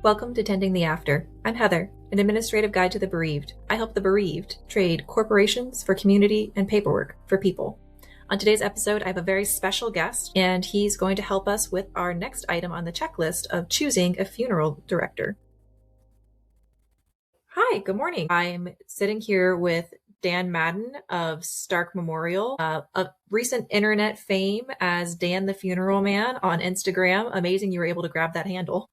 Welcome to Tending the After. I'm Heather, an administrative guide to the bereaved. I help the bereaved trade corporations for community and paperwork for people. On today's episode, I have a very special guest, and he's going to help us with our next item on the checklist of choosing a funeral director. Hi, good morning. I'm sitting here with Dan Madden of Stark Memorial, of recent internet fame as Dan the Funeral Man on Instagram. Amazing you were able to grab that handle.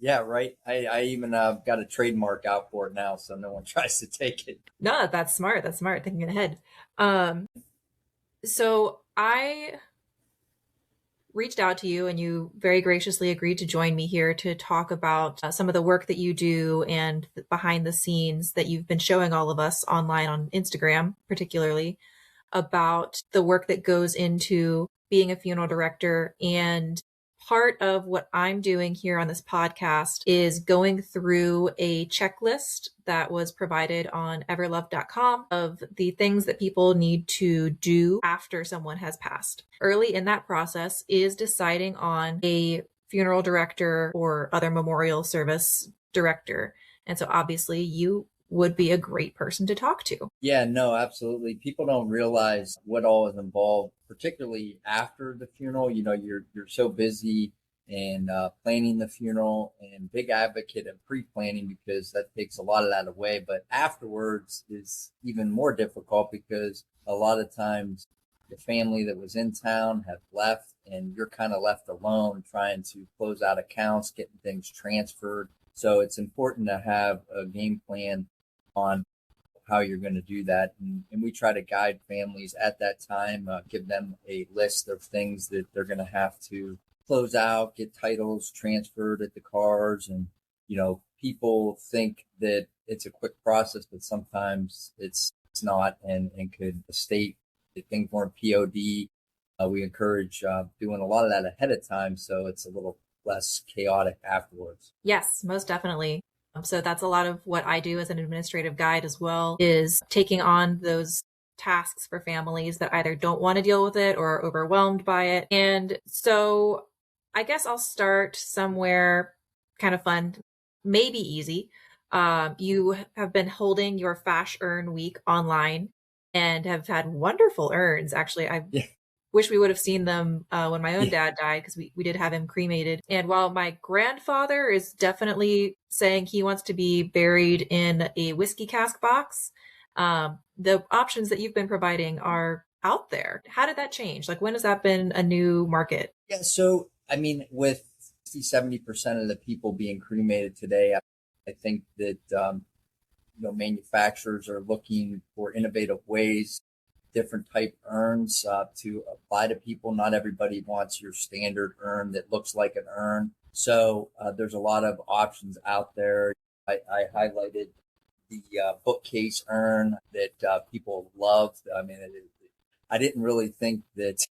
Yeah, right. I even got a trademark out for it now, so no one tries to take it. No, that's smart. That's smart. Thinking ahead. So I reached out to you and you very graciously agreed to join me here to talk about some of the work that you do and behind the scenes that you've been showing all of us online on Instagram, particularly about the work that goes into being a funeral director. And part of what I'm doing here on this podcast is going through a checklist that was provided on everlove.com of the things that people need to do after someone has passed. Early in that process is deciding on a funeral director or other memorial service director. And so obviously you would be a great person to talk to. Yeah, no, absolutely. People don't realize what all is involved, particularly after the funeral. You know, you're so busy and planning the funeral, and big advocate of pre-planning because that takes a lot of that away. But afterwards is even more difficult because a lot of times the family that was in town have left and you're kind of left alone trying to close out accounts, getting things transferred. So it's important to have a game plan on how you're going to do that. And we try to guide families at that time, give them a list of things that they're going to have to close out, get titles transferred at the cars. And, you know, people think that it's a quick process, but sometimes it's not, and could state that things weren't POD. We encourage doing a lot of that ahead of time, so it's a little less chaotic afterwards. Yes, most definitely. So that's a lot of what I do as an administrative guide as well, is taking on those tasks for families that either don't want to deal with it or are overwhelmed by it. And so I guess I'll start somewhere kind of fun, maybe easy. You have been holding your Fash Urn Week online and have had wonderful urns. Actually, I wish we would have seen them when my own dad died, because we did have him cremated. And while my grandfather is definitely saying he wants to be buried in a whiskey cask box, the options that you've been providing are out there. How did that change? Like, when has that been a new market? Yeah, so, I mean, with 60-70% of the people being cremated today, I think that, manufacturers are looking for innovative ways, different type urns to apply to people. Not everybody wants your standard urn that looks like an urn. So there's a lot of options out there. I highlighted the bookcase urn that people loved. I mean, I didn't really think that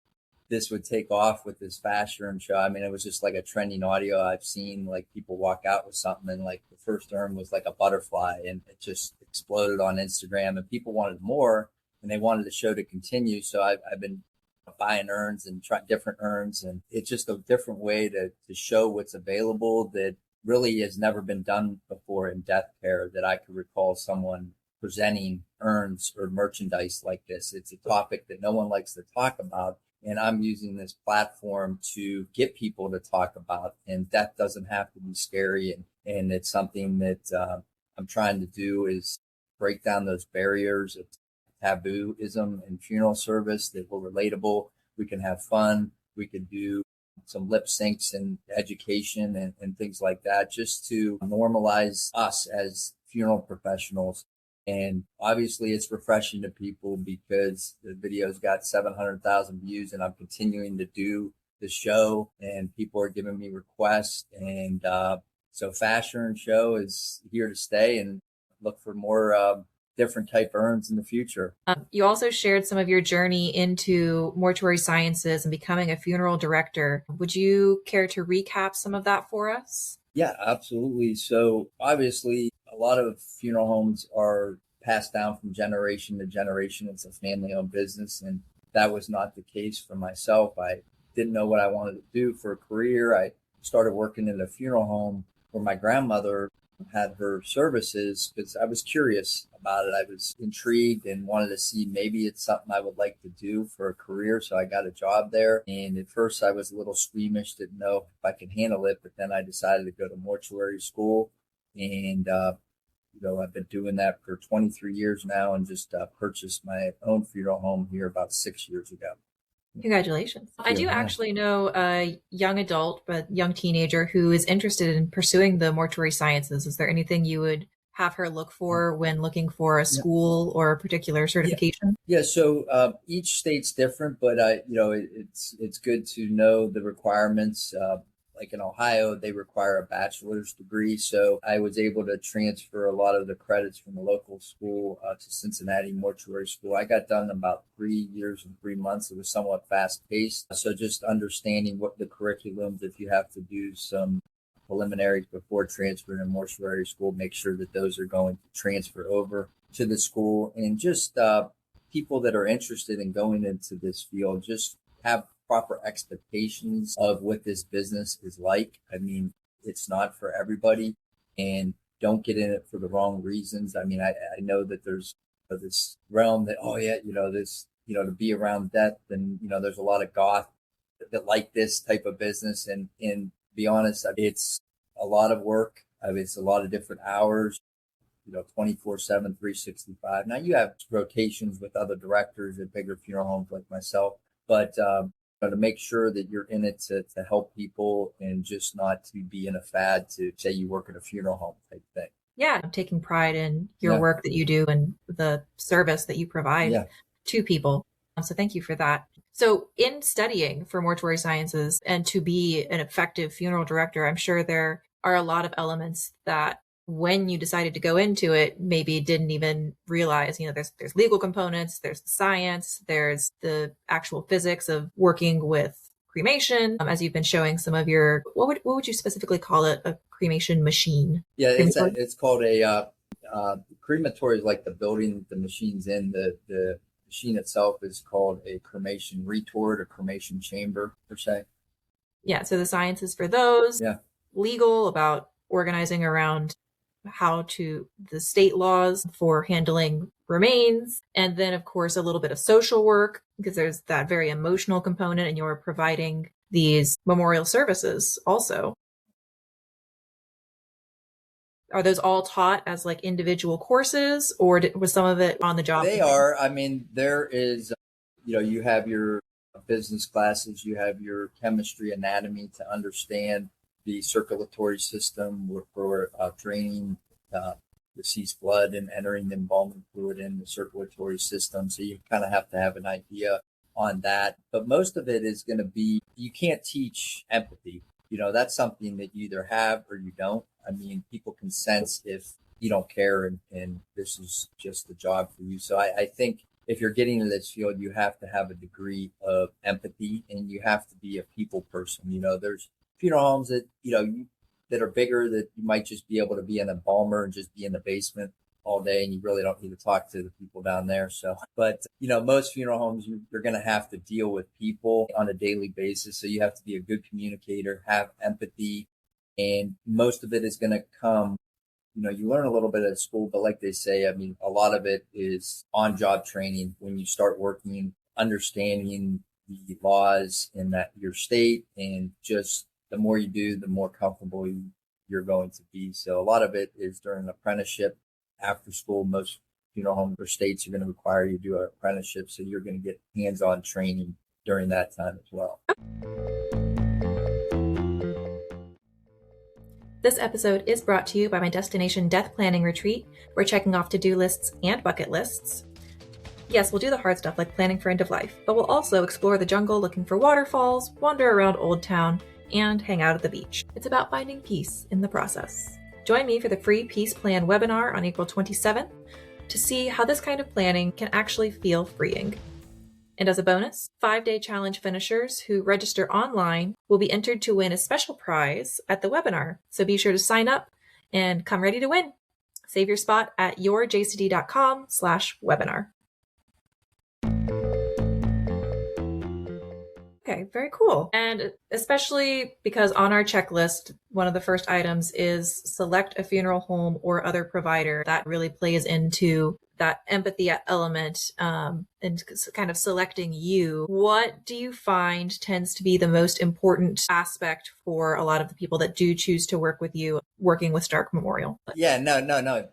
this would take off with this Fash Urn show. I mean, it was just like a trending audio. I've seen like people walk out with something, and like the first urn was like a butterfly, and it just exploded on Instagram, and people wanted more. And they wanted the show to continue. So I've been buying urns and trying different urns. And it's just a different way to show what's available that really has never been done before in death care, that I could recall someone presenting urns or merchandise like this. It's a topic that no one likes to talk about. And I'm using this platform to get people to talk about. And death doesn't have to be scary. And it's something that I'm trying to do is break down those barriers of tabooism in funeral service, that we're relatable. We can have fun. We could do some lip syncs and education and things like that, just to normalize us as funeral professionals. And obviously it's refreshing to people because the video's got 700,000 views, and I'm continuing to do the show, and people are giving me requests. And so Fash Urn Show is here to stay, and look for more different type urns in the future. You also shared some of your journey into mortuary sciences and becoming a funeral director. Would you care to recap some of that for us? Yeah, absolutely. So obviously a lot of funeral homes are passed down from generation to generation. It's a family-owned business, and that was not the case for myself. I didn't know what I wanted to do for a career. I started working in a funeral home where my grandmother had her services because I was curious about it. I was intrigued and wanted to see maybe it's something I would like to do for a career. So I got a job there. And at first I was a little squeamish, didn't know if I could handle it. But then I decided to go to mortuary school. And, I've been doing that for 23 years now and just purchased my own funeral home here about 6 years ago. Congratulations. I do Yeah. actually know a young adult, but young teenager who is interested in pursuing the mortuary sciences. Is there anything you would have her look for when looking for a school or a particular certification? Yeah. So each state's different, but it's good to know the requirements. Like in Ohio, they require a bachelor's degree. So I was able to transfer a lot of the credits from the local school to Cincinnati Mortuary School. I got done in about 3 years and 3 months. It was somewhat fast paced. So just understanding what the curriculums, if you have to do some preliminaries before transferring to mortuary school, make sure that those are going to transfer over to the school. And just people that are interested in going into this field, just have proper expectations of what this business is like. I mean, it's not for everybody, and don't get in it for the wrong reasons. I mean, I know that there's this realm that, to be around death, and, there's a lot of goth that like this type of business. And to be honest, it's a lot of work. I mean, it's a lot of different hours, 24/7, 365. Now you have rotations with other directors at bigger funeral homes like myself, but, to make sure that you're in it to help people and just not to be in a fad to say you work at a funeral home type thing. Yeah, I'm taking pride in your work that you do and the service that you provide to people. So thank you for that. So in studying for mortuary sciences and to be an effective funeral director, I'm sure there are a lot of elements that when you decided to go into it, maybe didn't even realize, there's legal components, there's the science, there's the actual physics of working with cremation. As you've been showing some of your, what would you specifically call it? A cremation machine? Yeah, it's called a crematory is like the building the machine's in. The machine itself is called a cremation retort or cremation chamber per se. Yeah, so the science is for those. Yeah. Legal about organizing around the state laws for handling remains. And then, of course, a little bit of social work, because there's that very emotional component, and you're providing these memorial services also. Are those all taught as like individual courses, or was some of it on the job? They are. I mean, there is, you have your business classes, you have your chemistry, anatomy to understand the circulatory system for draining deceased blood and entering the embalming fluid in the circulatory system. So you kind of have to have an idea on that. But most of it is going to be, you can't teach empathy. That's something that you either have or you don't. I mean, people can sense if you don't care and this is just the job for you. So I think if you're getting into this field, you have to have a degree of empathy and you have to be a people person. There's funeral homes that, that are bigger that you might just be able to be an embalmer and just be in the basement all day and you really don't need to talk to the people down there. So, but most funeral homes, you're going to have to deal with people on a daily basis. So you have to be a good communicator, have empathy, and most of it is going to come, you learn a little bit at school, but like they say, I mean, a lot of it is on job training when you start working, understanding the laws in your state, and just the more you do, the more comfortable you're going to be. So a lot of it is during an apprenticeship. After school, most funeral homes or states are going to require you to do an apprenticeship. So you're going to get hands-on training during that time as well. This episode is brought to you by my Destination Death Planning Retreat. We're checking off to-do lists and bucket lists. Yes, we'll do the hard stuff like planning for end of life, but we'll also explore the jungle looking for waterfalls, wander around Old Town, and hang out at the beach. It's about finding peace in the process. Join me for the free Peace Plan webinar on April 27th to see how this kind of planning can actually feel freeing. And as a bonus, 5-day challenge finishers who register online will be entered to win a special prize at the webinar. So be sure to sign up and come ready to win. Save your spot at yourjcd.com/webinar. Okay, very cool. And especially because on our checklist, one of the first items is select a funeral home or other provider. That really plays into that empathy element, and kind of selecting you. What do you find tends to be the most important aspect for a lot of the people that do choose to work with you, working with Stark Memorial? Yeah, no.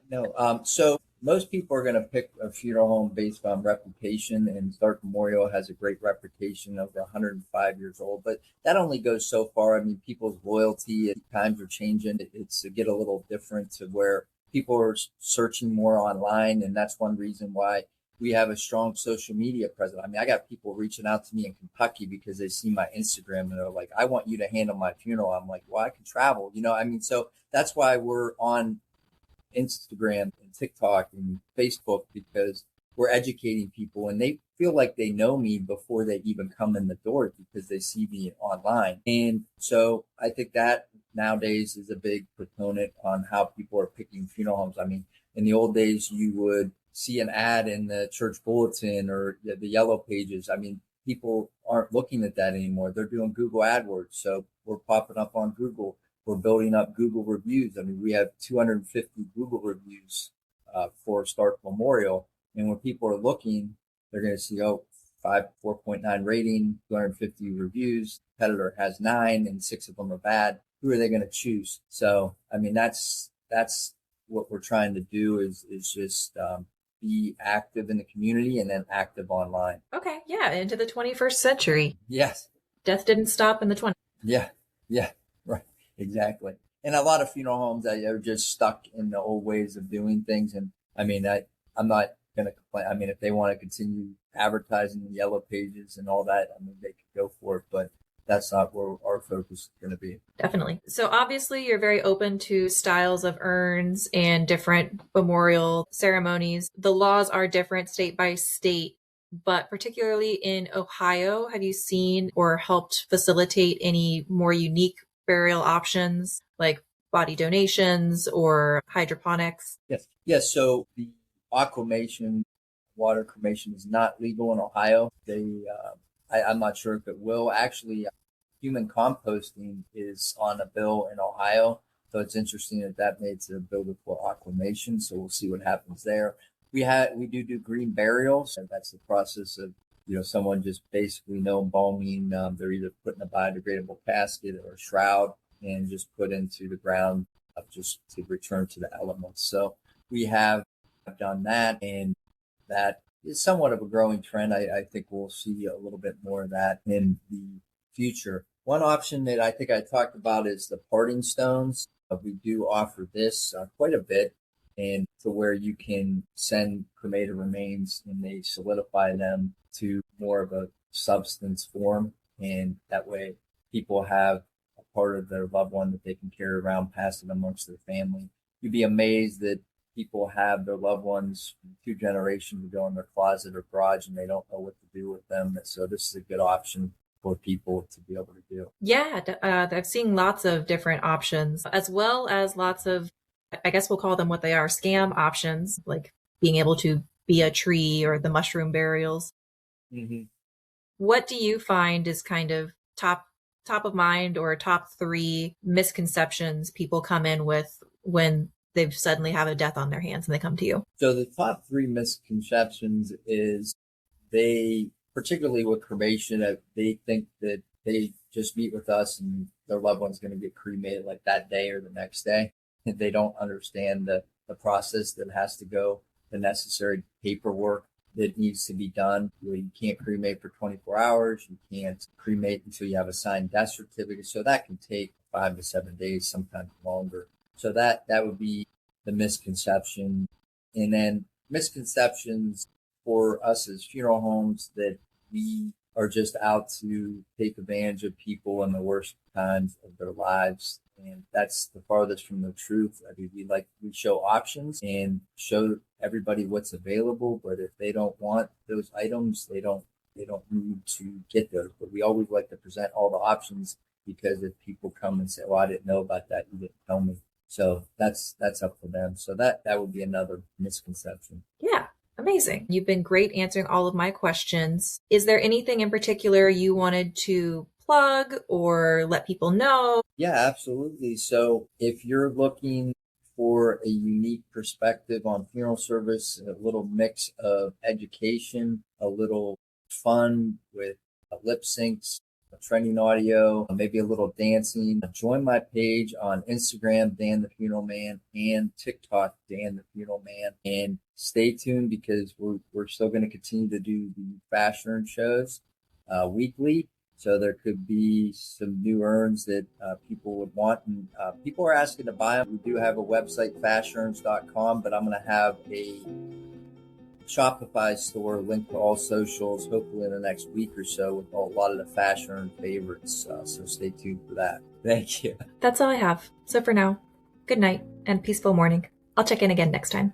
So most people are going to pick a funeral home based on reputation, and Stark Memorial has a great reputation, over 105 years old. But that only goes so far. I mean, people's loyalty, times are changing. It's to get a little different to where people are searching more online, and that's one reason why we have a strong social media presence. I mean, I got people reaching out to me in Kentucky because they see my Instagram and they're like, "I want you to handle my funeral." I'm like, "Well, I can travel." I mean, so that's why we're on Instagram and TikTok and Facebook, because we're educating people and they feel like they know me before they even come in the door because they see me online. And so I think that nowadays is a big proponent on how people are picking funeral homes. I mean, in the old days, you would see an ad in the church bulletin or the yellow pages. I mean, people aren't looking at that anymore. They're doing Google AdWords. So we're popping up on Google. We're building up Google reviews. I mean, we have 250 Google reviews for Stark Memorial. And when people are looking, they're going to see, 4.9 rating, 250 reviews. Competitor has 9 and 6 of them are bad. Who are they going to choose? So, I mean, that's what we're trying to do is just be active in the community and then active online. Okay, yeah, into the 21st century. Yes. Death didn't stop in the 20s. Yeah. Yeah. Right. Exactly. And a lot of funeral homes are just stuck in the old ways of doing things. And I mean, I'm not going to complain. I mean, if they want to continue advertising the yellow pages and all that, I mean, they could go for it, but that's not where our focus is going to be. Definitely. So obviously you're very open to styles of urns and different memorial ceremonies. The laws are different state by state, but particularly in Ohio, have you seen or helped facilitate any more unique burial options like body donations or hydroponics? Yes. Yes. So the aquamation, water cremation is not legal in Ohio. I'm not sure if it will. Actually, human composting is on a bill in Ohio. So it's interesting that made it a bill for aquamation. So we'll see what happens there. We do green burials, and that's the process of, someone just basically no embalming. They're either put in a biodegradable casket or a shroud and just put into the ground just to return to the elements. So we have done that, and that is somewhat of a growing trend. I think we'll see a little bit more of that in the future. One option that I think I talked about is the parting stones. We do offer this quite a bit, and to where you can send cremated remains and they solidify them to more of a substance form. And that way people have a part of their loved one that they can carry around, pass it amongst their family. You'd be amazed that people have their loved ones from 2 generations ago in their closet or garage and they don't know what to do with them. So this is a good option for people to be able to do. Yeah, I've seen lots of different options, as well as lots of, I guess we'll call them what they are, scam options, like being able to be a tree or the mushroom burials. Mm-hmm. What do you find is kind of top of mind or top 3 misconceptions people come in with when they suddenly have a death on their hands and they come to you? So the top 3 misconceptions is particularly with cremation, they think that they just meet with us and their loved one's going to get cremated like that day or the next day. And they don't understand the process that has to go, the necessary paperwork that needs to be done. You can't cremate for 24 hours. You can't cremate until you have a signed death certificate. So that can take 5 to 7 days, sometimes longer. So that would be the misconception. And then misconceptions for us as funeral homes, that we are just out to take advantage of people in the worst times of their lives. And that's the farthest from the truth. I mean, we show options and show everybody what's available, but if they don't want those items, they don't need to get those. But we always like to present all the options, because if people come and say, "Well, I didn't know about that, you didn't tell me." So that's up to them. So that would be another misconception. Yeah. Amazing. You've been great answering all of my questions. Is there anything in particular you wanted to plug or let people know? Yeah, absolutely. So if you're looking for a unique perspective on funeral service, a little mix of education, a little fun with lip syncs, trending audio, maybe a little dancing, join my page on Instagram, Dan the Funeral Man, and TikTok, Dan the Funeral Man. And stay tuned because we're still going to continue to do the fashion urn shows weekly. So there could be some new urns that people would want. And people are asking to buy them. We do have a website, fashurns.com, but I'm going to have a Shopify store linked to all socials, hopefully in the next week or so, with a lot of the fashion urn favorites. So stay tuned for that. Thank you. That's all I have. So for now, good night and peaceful morning. I'll check in again next time.